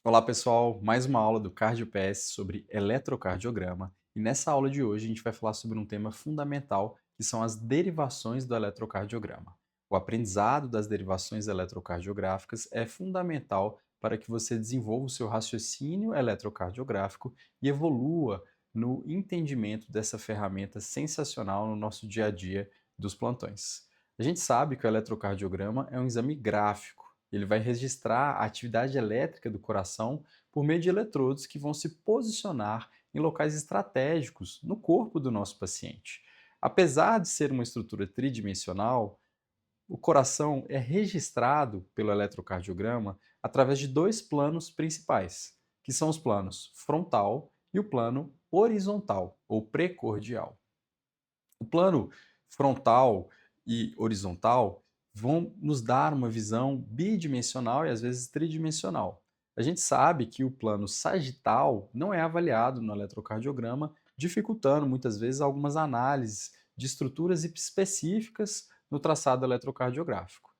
Olá pessoal, mais uma aula do CardioPS sobre eletrocardiograma e nessa aula de hoje a gente vai falar sobre um tema fundamental que são as derivações do eletrocardiograma. O aprendizado das derivações eletrocardiográficas é fundamental para que você desenvolva o seu raciocínio eletrocardiográfico e evolua no entendimento dessa ferramenta sensacional no nosso dia a dia dos plantões. A gente sabe que o eletrocardiograma é um exame gráfico. Ele vai registrar a atividade elétrica do coração por meio de eletrodos que vão se posicionar em locais estratégicos no corpo do nosso paciente. Apesar de ser uma estrutura tridimensional, o coração é registrado pelo eletrocardiograma através de dois planos principais, que são os planos frontal e o plano horizontal ou precordial. O plano frontal e horizontal vão nos dar uma visão bidimensional e às vezes tridimensional. A gente sabe que o plano sagital não é avaliado no eletrocardiograma, dificultando muitas vezes algumas análises de estruturas específicas no traçado eletrocardiográfico.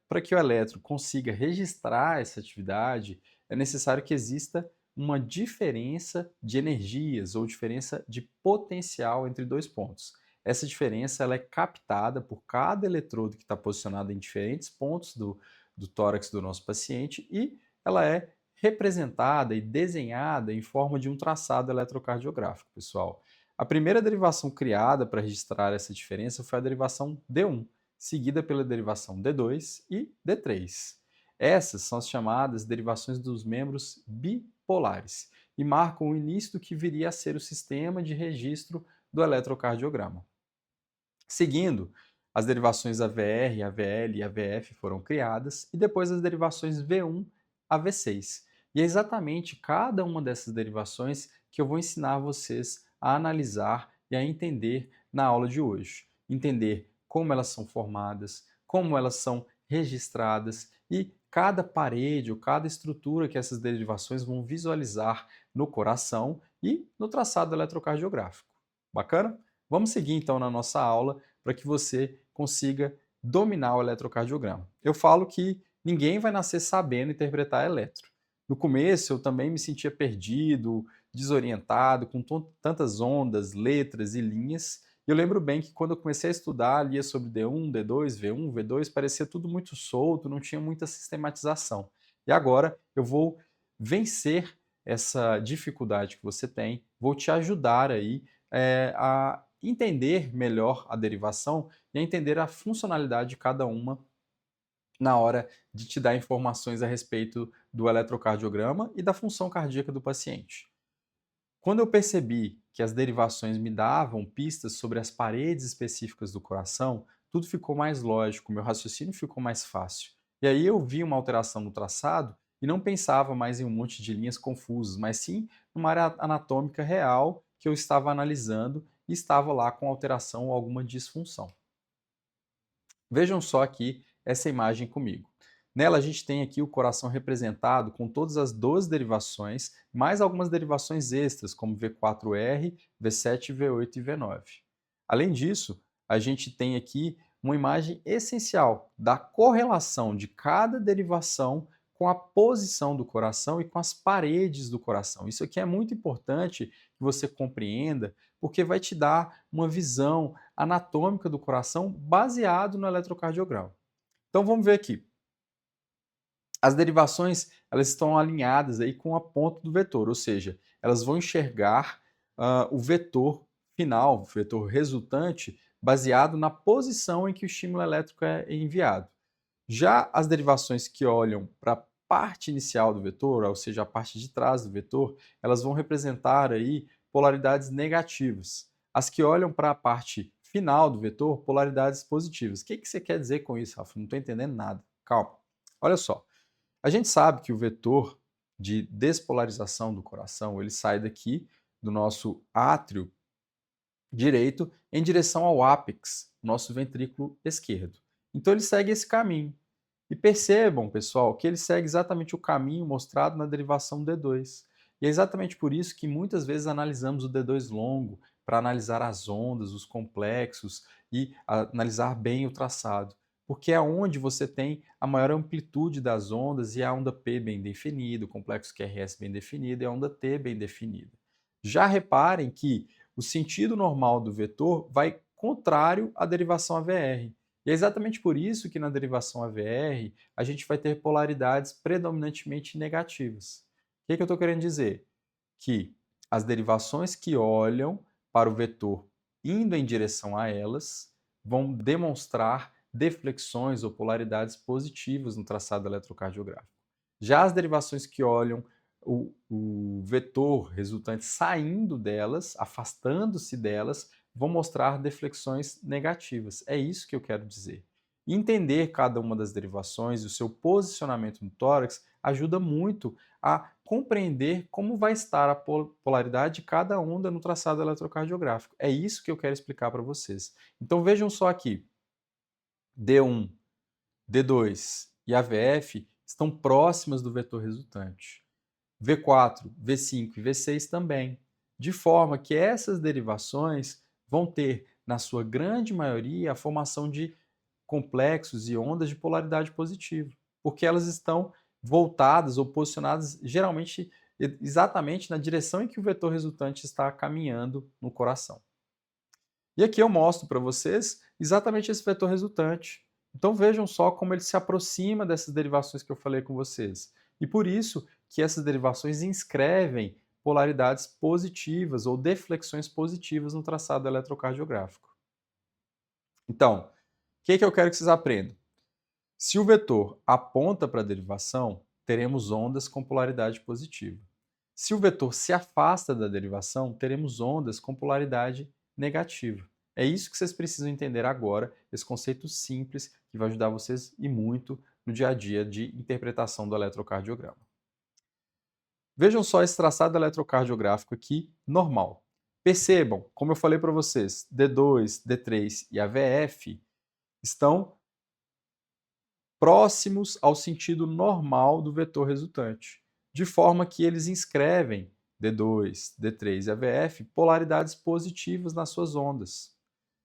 Para que o eletro consiga registrar essa atividade, é necessário que exista uma diferença de energias ou diferença de potencial entre dois pontos. Essa diferença ela é captada por cada eletrodo que está posicionado em diferentes pontos do tórax do nosso paciente e ela é representada e desenhada em forma de um traçado eletrocardiográfico, pessoal. A primeira derivação criada para registrar essa diferença foi a derivação D1, seguida pela derivação D2 e D3. Essas são as chamadas derivações dos membros bipolares e marcam o início do que viria a ser o sistema de registro do eletrocardiograma. Seguindo, as derivações AVR, AVL e AVF foram criadas e depois as derivações V1 a V6. E é exatamente cada uma dessas derivações que eu vou ensinar vocês a analisar e a entender na aula de hoje. Entender como elas são formadas, como elas são registradas e cada parede ou cada estrutura que essas derivações vão visualizar no coração e no traçado eletrocardiográfico. Bacana? Vamos seguir então na nossa aula para que você consiga dominar o eletrocardiograma. Eu falo que ninguém vai nascer sabendo interpretar eletro. No começo eu também me sentia perdido, desorientado, com tantas ondas, letras e linhas. Eu lembro bem que quando eu comecei a estudar, lia sobre D1, D2, V1, V2, parecia tudo muito solto, não tinha muita sistematização. E agora eu vou vencer essa dificuldade que você tem, vou te ajudar aí a entender melhor a derivação e a entender a funcionalidade de cada uma na hora de te dar informações a respeito do eletrocardiograma e da função cardíaca do paciente. Quando eu percebi que as derivações me davam pistas sobre as paredes específicas do coração, tudo ficou mais lógico, meu raciocínio ficou mais fácil. E aí eu vi uma alteração no traçado e não pensava mais em um monte de linhas confusas, mas sim numa área anatômica real que eu estava analisando e estava lá com alteração ou alguma disfunção. Vejam só aqui essa imagem comigo. Nela a gente tem aqui o coração representado com todas as 12 derivações, mais algumas derivações extras, como V4R, V7, V8 e V9. Além disso, a gente tem aqui uma imagem essencial da correlação de cada derivação com a posição do coração e com as paredes do coração. Isso aqui é muito importante que você compreenda, porque vai te dar uma visão anatômica do coração baseado no eletrocardiograma. Então vamos ver aqui. As derivações elas estão alinhadas aí com a ponta do vetor, ou seja, elas vão enxergar o vetor final, o vetor resultante, baseado na posição em que o estímulo elétrico é enviado. Já as derivações que olham para a parte inicial do vetor, ou seja, a parte de trás do vetor, elas vão representar aí polaridades negativas. As que olham para a parte final do vetor, polaridades positivas. O que você quer dizer com isso, Rafa? Não estou entendendo nada. Calma. Olha só. A gente sabe que o vetor de despolarização do coração, ele sai daqui do nosso átrio direito em direção ao ápex, nosso ventrículo esquerdo. Então ele segue esse caminho. E percebam, pessoal, que ele segue exatamente o caminho mostrado na derivação D2. E é exatamente por isso que muitas vezes analisamos o D2 longo, para analisar as ondas, os complexos e analisar bem o traçado. porque é onde você tem a maior amplitude das ondas e a onda P bem definida, o complexo QRS bem definido e a onda T bem definida. Já reparem que o sentido normal do vetor vai contrário à derivação AVR. E é exatamente por isso que na derivação AVR a gente vai ter polaridades predominantemente negativas. O que eu estou querendo dizer? Que as derivações que olham para o vetor indo em direção a elas vão demonstrar deflexões ou polaridades positivas no traçado eletrocardiográfico. Já as derivações que olham o vetor resultante saindo delas, afastando-se delas, vão mostrar deflexões negativas. É isso que eu quero dizer. Entender cada uma das derivações e o seu posicionamento no tórax ajuda muito a compreender como vai estar a polaridade de cada onda no traçado eletrocardiográfico. É isso que eu quero explicar para vocês. Então vejam só aqui, D1, D2 e AVF estão próximas do vetor resultante. V4, V5 e V6 também, de forma que essas derivações vão ter, na sua grande maioria, a formação de complexos e ondas de polaridade positiva, porque elas estão voltadas ou posicionadas geralmente exatamente na direção em que o vetor resultante está caminhando no coração. E aqui eu mostro para vocês exatamente esse vetor resultante. Então vejam só como ele se aproxima dessas derivações que eu falei com vocês. E por isso que essas derivações inscrevem polaridades positivas ou deflexões positivas no traçado eletrocardiográfico. Então, o que eu quero que vocês aprendam? Se o vetor aponta para a derivação, teremos ondas com polaridade positiva. Se o vetor se afasta da derivação, teremos ondas com polaridade negativa. É isso que vocês precisam entender agora, esse conceito simples que vai ajudar vocês e muito no dia a dia de interpretação do eletrocardiograma. Vejam só esse traçado eletrocardiográfico aqui, normal. Percebam, como eu falei para vocês, D2, D3 e AVF estão próximos ao sentido normal do vetor resultante, de forma que eles inscrevem D2, D3 e AVF polaridades positivas nas suas ondas,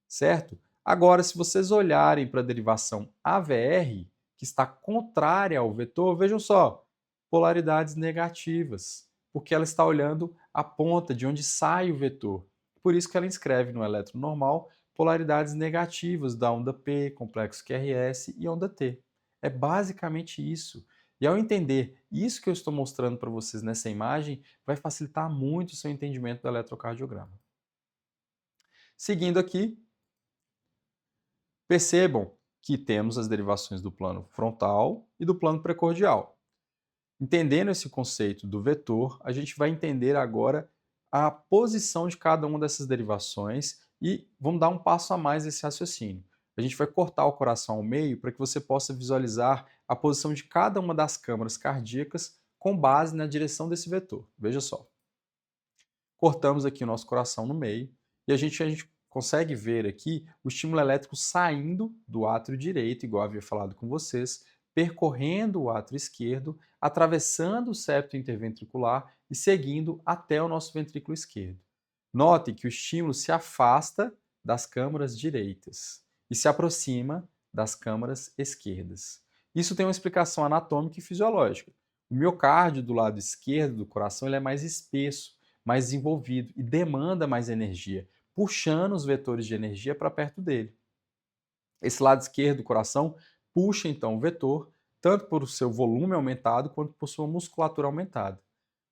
certo? Agora, se vocês olharem para a derivação AVR, que está contrária ao vetor, vejam só, polaridades negativas, porque ela está olhando a ponta de onde sai o vetor. Por isso que ela inscreve no elétron normal polaridades negativas da onda P, complexo QRS e onda T. É basicamente isso. E ao entender isso que eu estou mostrando para vocês nessa imagem, vai facilitar muito o seu entendimento do eletrocardiograma. Seguindo aqui, percebam que temos as derivações do plano frontal e do plano precordial. Entendendo esse conceito do vetor, a gente vai entender agora a posição de cada uma dessas derivações e vamos dar um passo a mais nesse raciocínio. A gente vai cortar o coração ao meio para que você possa visualizar a posição de cada uma das câmaras cardíacas com base na direção desse vetor. Veja só. Cortamos aqui o nosso coração no meio e a gente consegue ver aqui o estímulo elétrico saindo do átrio direito, igual eu havia falado com vocês, percorrendo o átrio esquerdo, atravessando o septo interventricular e seguindo até o nosso ventrículo esquerdo. Note que o estímulo se afasta das câmaras direitas e se aproxima das câmaras esquerdas. Isso tem uma explicação anatômica e fisiológica. O miocárdio do lado esquerdo do coração ele é mais espesso, mais desenvolvido e demanda mais energia, puxando os vetores de energia para perto dele. Esse lado esquerdo do coração puxa então o vetor, tanto por seu volume aumentado quanto por sua musculatura aumentada.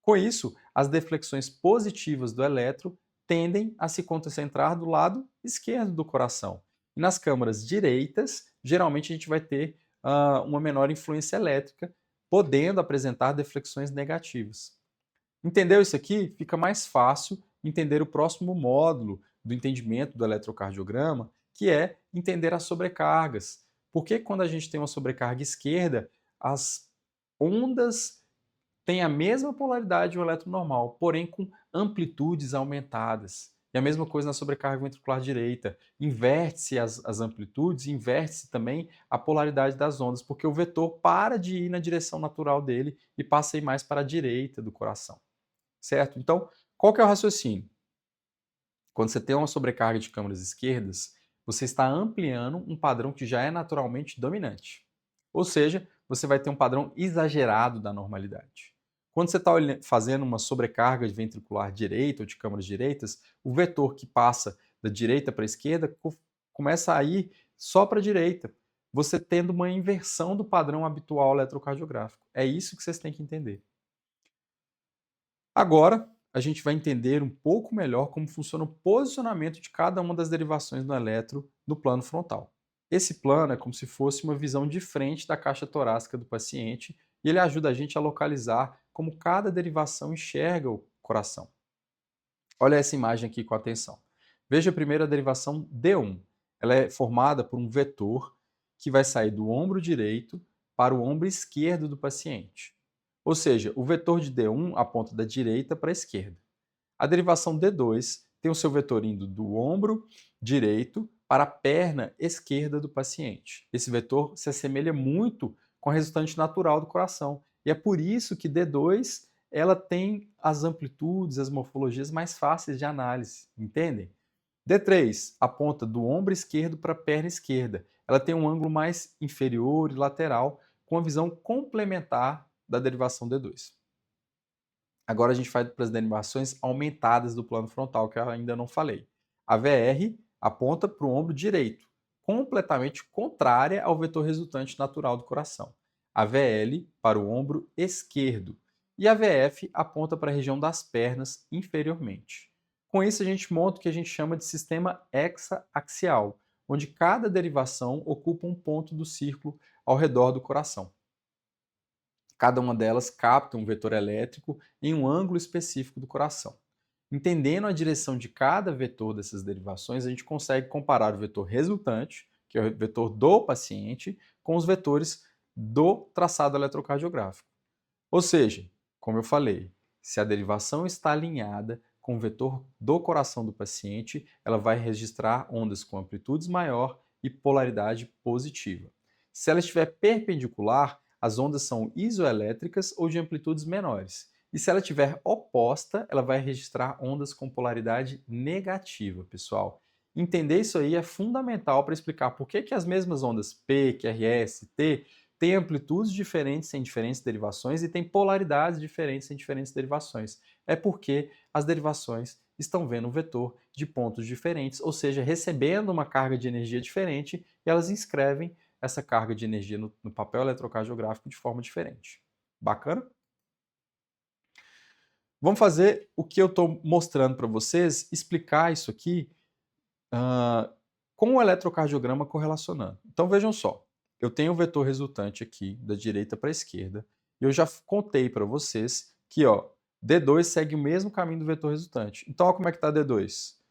Com isso, as deflexões positivas do elétron tendem a se concentrar do lado esquerdo do coração. E nas câmaras direitas, geralmente a gente vai ter uma menor influência elétrica, podendo apresentar deflexões negativas. Entendeu isso aqui? Fica mais fácil entender o próximo módulo do entendimento do eletrocardiograma, que é entender as sobrecargas. Por que quando a gente tem uma sobrecarga esquerda, as ondas têm a mesma polaridade do elétron normal, porém com amplitudes aumentadas? E a mesma coisa na sobrecarga ventricular direita. Inverte-se as amplitudes, inverte-se também a polaridade das ondas, porque o vetor para de ir na direção natural dele e passa a ir mais para a direita do coração. Certo? Então, qual que é o raciocínio? Quando você tem uma sobrecarga de câmaras esquerdas, você está ampliando um padrão que já é naturalmente dominante. Ou seja, você vai ter um padrão exagerado da normalidade. Quando você está fazendo uma sobrecarga ventricular direita ou de câmaras direitas, o vetor que passa da direita para a esquerda começa a ir só para a direita, você tendo uma inversão do padrão habitual eletrocardiográfico. É isso que vocês têm que entender. Agora, a gente vai entender um pouco melhor como funciona o posicionamento de cada uma das derivações do eletro no plano frontal. Esse plano é como se fosse uma visão de frente da caixa torácica do paciente e ele ajuda a gente a localizar como cada derivação enxerga o coração. Olha essa imagem aqui com atenção. Veja primeiro a derivação D1. Ela é formada por um vetor que vai sair do ombro direito para o ombro esquerdo do paciente. Ou seja, o vetor de D1 aponta da direita para a esquerda. A derivação D2 tem o seu vetor indo do ombro direito para a perna esquerda do paciente. Esse vetor se assemelha muito com a resultante natural do coração. E é por isso que D2 ela tem as amplitudes, as morfologias mais fáceis de análise, entendem? D3 aponta do ombro esquerdo para a perna esquerda. Ela tem um ângulo mais inferior e lateral, com a visão complementar da derivação D2. Agora a gente vai para as derivações aumentadas do plano frontal, que eu ainda não falei. A VR aponta para o ombro direito, completamente contrária ao vetor resultante natural do coração. A VL para o ombro esquerdo. E a VF aponta para a região das pernas inferiormente. Com isso, a gente monta o que a gente chama de sistema hexaaxial, onde cada derivação ocupa um ponto do círculo ao redor do coração. Cada uma delas capta um vetor elétrico em um ângulo específico do coração. Entendendo a direção de cada vetor dessas derivações, a gente consegue comparar o vetor resultante, que é o vetor do paciente, com os vetores do traçado eletrocardiográfico. Ou seja, como eu falei, se a derivação está alinhada com o vetor do coração do paciente, ela vai registrar ondas com amplitudes maior e polaridade positiva. Se ela estiver perpendicular, as ondas são isoelétricas ou de amplitudes menores. E se ela estiver oposta, ela vai registrar ondas com polaridade negativa, pessoal. Entender isso aí é fundamental para explicar por que as mesmas ondas P, QRS, T têm amplitudes diferentes em diferentes derivações e têm polaridades diferentes em diferentes derivações. É porque as derivações estão vendo um vetor de pontos diferentes, ou seja, recebendo uma carga de energia diferente, e elas inscrevem essa carga de energia no papel eletrocardiográfico de forma diferente. Bacana? Vamos fazer o que eu estou mostrando para vocês, explicar isso aqui com o eletrocardiograma correlacionando. Então vejam só, eu tenho o vetor resultante aqui, da direita para a esquerda, e eu já contei para vocês que D2 segue o mesmo caminho do vetor resultante. Então olha como é que está D2.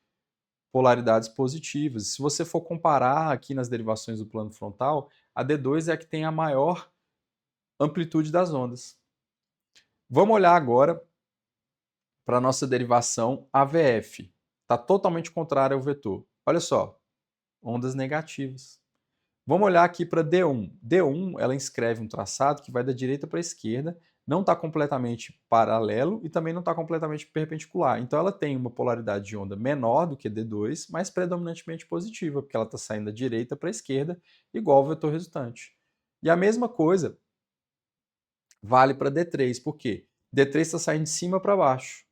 Polaridades positivas. Se você for comparar aqui nas derivações do plano frontal, a D2 é a que tem a maior amplitude das ondas. Vamos olhar agora para a nossa derivação AVF. Está totalmente contrária ao vetor. Olha só, ondas negativas. Vamos olhar aqui para D1. D1 ela inscreve um traçado que vai da direita para a esquerda, não está completamente paralelo e também não está completamente perpendicular. Então ela tem uma polaridade de onda menor do que D2, mas predominantemente positiva, porque ela está saindo da direita para a esquerda, igual ao vetor resultante. E a mesma coisa vale para D3, por quê? D3 está saindo de cima para baixo,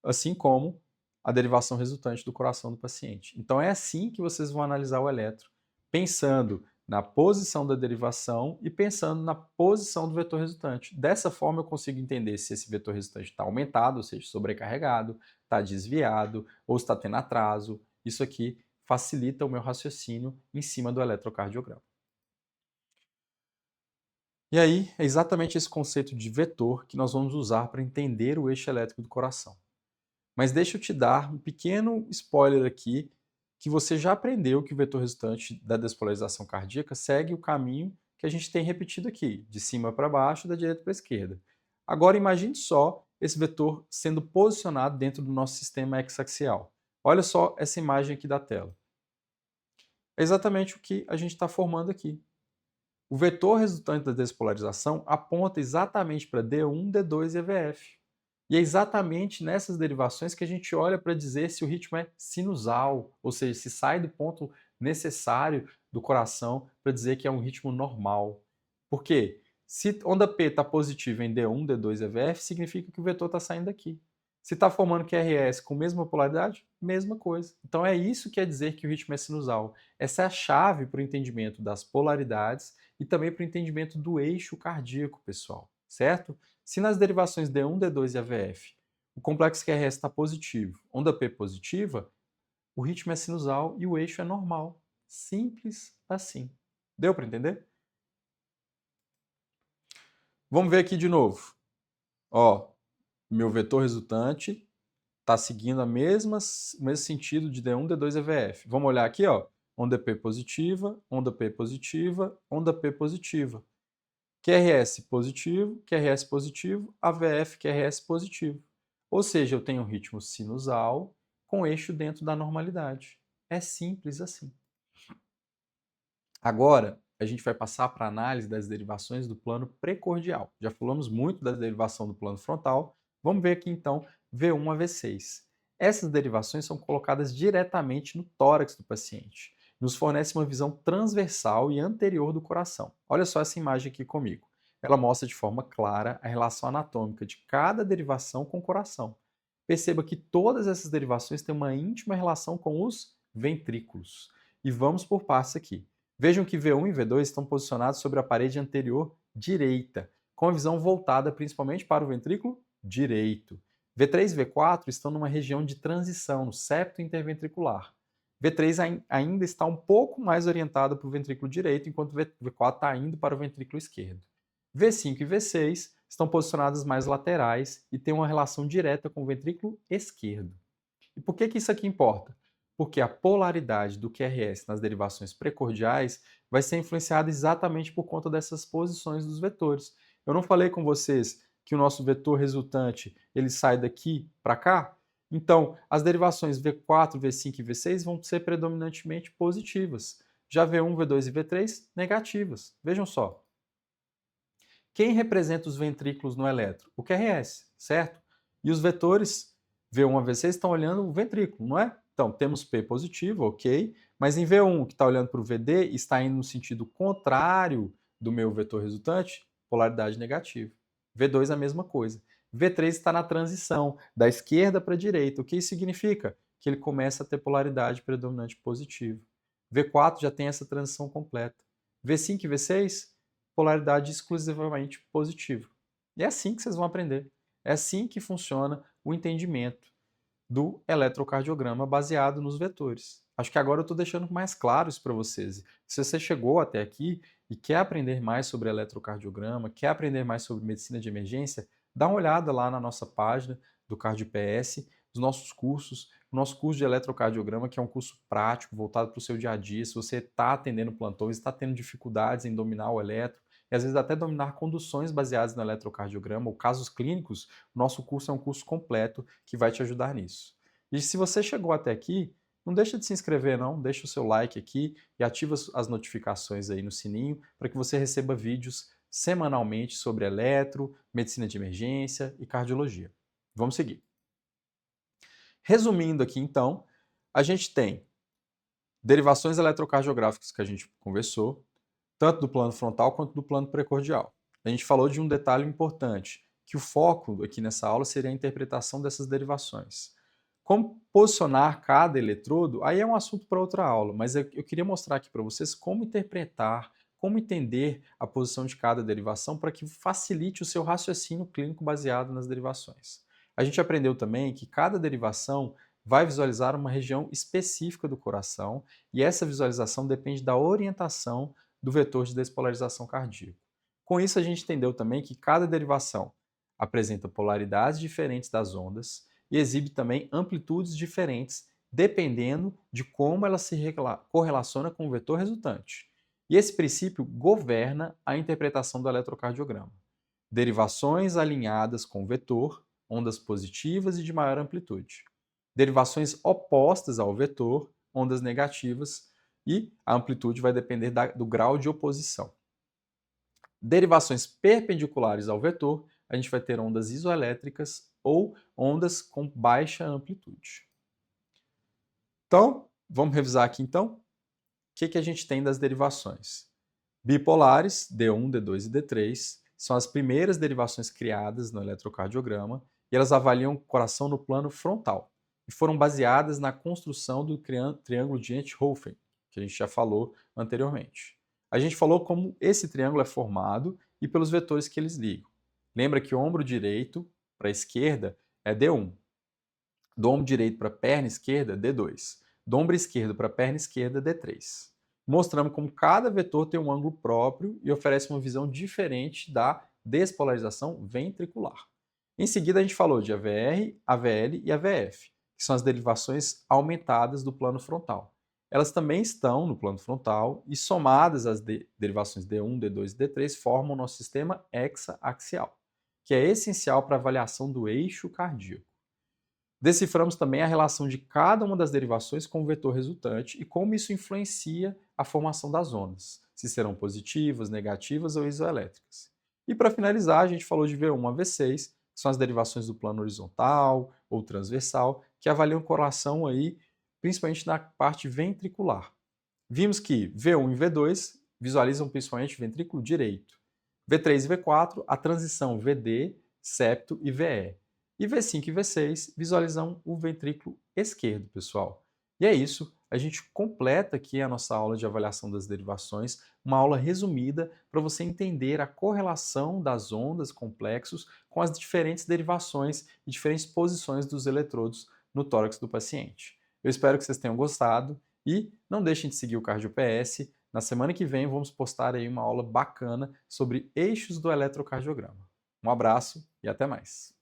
assim como a derivação resultante do coração do paciente. Então é assim que vocês vão analisar o eletro, pensando na posição da derivação e pensando na posição do vetor resultante. Dessa forma eu consigo entender se esse vetor resultante está aumentado, ou seja, sobrecarregado, está desviado ou está tendo atraso. Isso aqui facilita o meu raciocínio em cima do eletrocardiograma. E aí, é exatamente esse conceito de vetor que nós vamos usar para entender o eixo elétrico do coração. Mas deixa eu te dar um pequeno spoiler aqui, que você já aprendeu que o vetor resultante da despolarização cardíaca segue o caminho que a gente tem repetido aqui, de cima para baixo, da direita para a esquerda. Agora imagine só esse vetor sendo posicionado dentro do nosso sistema hexaxial. Olha só essa imagem aqui da tela. É exatamente o que a gente está formando aqui. O vetor resultante da despolarização aponta exatamente para D1, D2 e EVF. E é exatamente nessas derivações que a gente olha para dizer se o ritmo é sinusal, ou seja, se sai do ponto necessário do coração para dizer que é um ritmo normal. Por quê? Se onda P está positiva em D1, D2 e VF, significa que o vetor está saindo daqui. Se está formando QRS com mesma polaridade, mesma coisa. Então é isso que quer dizer que o ritmo é sinusal. Essa é a chave para o entendimento das polaridades e também para o entendimento do eixo cardíaco, pessoal, certo? Se nas derivações D1, D2 e AVF o complexo QRS está positivo, onda P positiva, o ritmo é sinusal e o eixo é normal. Simples assim. Deu para entender? Vamos ver aqui de novo. Ó, meu vetor resultante está seguindo o mesmo sentido de D1, D2 e VF. Vamos olhar aqui, ó. Onda P positiva, onda P positiva, onda P positiva. QRS positivo, AVF, QRS positivo. Ou seja, eu tenho um ritmo sinusal com eixo dentro da normalidade. É simples assim. Agora, a gente vai passar para a análise das derivações do plano precordial. Já falamos muito da derivação do plano frontal. Vamos ver aqui então V1 a V6. Essas derivações são colocadas diretamente no tórax do paciente. Nos fornece uma visão transversal e anterior do coração. Olha só essa imagem aqui comigo. Ela mostra de forma clara a relação anatômica de cada derivação com o coração. Perceba que todas essas derivações têm uma íntima relação com os ventrículos. E vamos por partes aqui. Vejam que V1 e V2 estão posicionados sobre a parede anterior direita, com a visão voltada principalmente para o ventrículo direito. V3 e V4 estão numa região de transição, no septo interventricular. V3 ainda está um pouco mais orientado para o ventrículo direito, enquanto V4 está indo para o ventrículo esquerdo. V5 e V6 estão posicionados mais laterais e têm uma relação direta com o ventrículo esquerdo. E por que isso aqui importa? Porque a polaridade do QRS nas derivações precordiais vai ser influenciada exatamente por conta dessas posições dos vetores. Eu não falei com vocês que o nosso vetor resultante ele sai daqui para cá? Então, as derivações V4, V5 e V6 vão ser predominantemente positivas. Já V1, V2 e V3, negativas. Vejam só. Quem representa os ventrículos no eletro? O QRS, certo? E os vetores V1 a V6 estão olhando o ventrículo, não é? Então, temos P positivo, ok, mas em V1, que está olhando para o VD, está indo no sentido contrário do meu vetor resultante, polaridade negativa. V2 a mesma coisa. V3 está na transição, da esquerda para a direita. O que isso significa? Que ele começa a ter polaridade predominante positiva. V4 já tem essa transição completa. V5 e V6, polaridade exclusivamente positiva. E é assim que vocês vão aprender. É assim que funciona o entendimento do eletrocardiograma baseado nos vetores. Acho que agora eu estou deixando mais claro isso para vocês. Se você chegou até aqui e quer aprender mais sobre eletrocardiograma, quer aprender mais sobre medicina de emergência, dá uma olhada lá na nossa página do CardioPS, dos nossos cursos, o nosso curso de eletrocardiograma, que é um curso prático, voltado para o seu dia a dia. Se você está atendendo plantões, está tendo dificuldades em dominar o eletro, e às vezes até dominar conduções baseadas no eletrocardiograma ou casos clínicos, o nosso curso é um curso completo que vai te ajudar nisso. E se você chegou até aqui, não deixa de se inscrever não, deixa o seu like aqui e ativa as notificações aí no sininho para que você receba vídeos semanalmente sobre eletro, medicina de emergência e cardiologia. Vamos seguir. Resumindo aqui então, a gente tem derivações eletrocardiográficas que a gente conversou, tanto do plano frontal quanto do plano precordial. A gente falou de um detalhe importante, que o foco aqui nessa aula seria a interpretação dessas derivações. Como posicionar cada eletrodo, aí é um assunto para outra aula, mas eu queria mostrar aqui para vocês como interpretar, como entender a posição de cada derivação para que facilite o seu raciocínio clínico baseado nas derivações. A gente aprendeu também que cada derivação vai visualizar uma região específica do coração e essa visualização depende da orientação do vetor de despolarização cardíaca. Com isso, a gente entendeu também que cada derivação apresenta polaridades diferentes das ondas e exibe também amplitudes diferentes, dependendo de como ela se correlaciona com o vetor resultante. E esse princípio governa a interpretação do eletrocardiograma. Derivações alinhadas com o vetor, ondas positivas e de maior amplitude. Derivações opostas ao vetor, ondas negativas, e a amplitude vai depender do grau de oposição. Derivações perpendiculares ao vetor, a gente vai ter ondas isoelétricas ou ondas com baixa amplitude. Então, vamos revisar aqui então. que a gente tem das derivações? Bipolares, D1, D2 e D3, são as primeiras derivações criadas no eletrocardiograma e elas avaliam o coração no plano frontal e foram baseadas na construção do triângulo de Enthofen, que a gente já falou anteriormente. A gente falou como esse triângulo é formado e pelos vetores que eles ligam. Lembra que o ombro direito para a esquerda é D1, do ombro direito para a perna esquerda, D2, do ombro esquerdo para a perna esquerda, D3. Mostrando como cada vetor tem um ângulo próprio e oferece uma visão diferente da despolarização ventricular. Em seguida, a gente falou de AVR, AVL e AVF, que são as derivações aumentadas do plano frontal. Elas também estão no plano frontal e, somadas às derivações D1, D2 e D3, formam o nosso sistema hexaaxial, que é essencial para a avaliação do eixo cardíaco. Deciframos também a relação de cada uma das derivações com o vetor resultante e como isso influencia a formação das ondas, se serão positivas, negativas ou isoelétricas. E para finalizar, a gente falou de V1 a V6, que são as derivações do plano horizontal ou transversal, que avaliam correlação aí, principalmente na parte ventricular. Vimos que V1 e V2 visualizam principalmente o ventrículo direito. V3 e V4, a transição VD, septo e VE. E V5 e V6 visualizam o ventrículo esquerdo, pessoal. E é isso, a gente completa aqui a nossa aula de avaliação das derivações, uma aula resumida para você entender a correlação das ondas complexos com as diferentes derivações e diferentes posições dos eletrodos no tórax do paciente. Eu espero que vocês tenham gostado e não deixem de seguir o CardioPS. Na semana que vem vamos postar aí uma aula bacana sobre eixos do eletrocardiograma. Um abraço e até mais.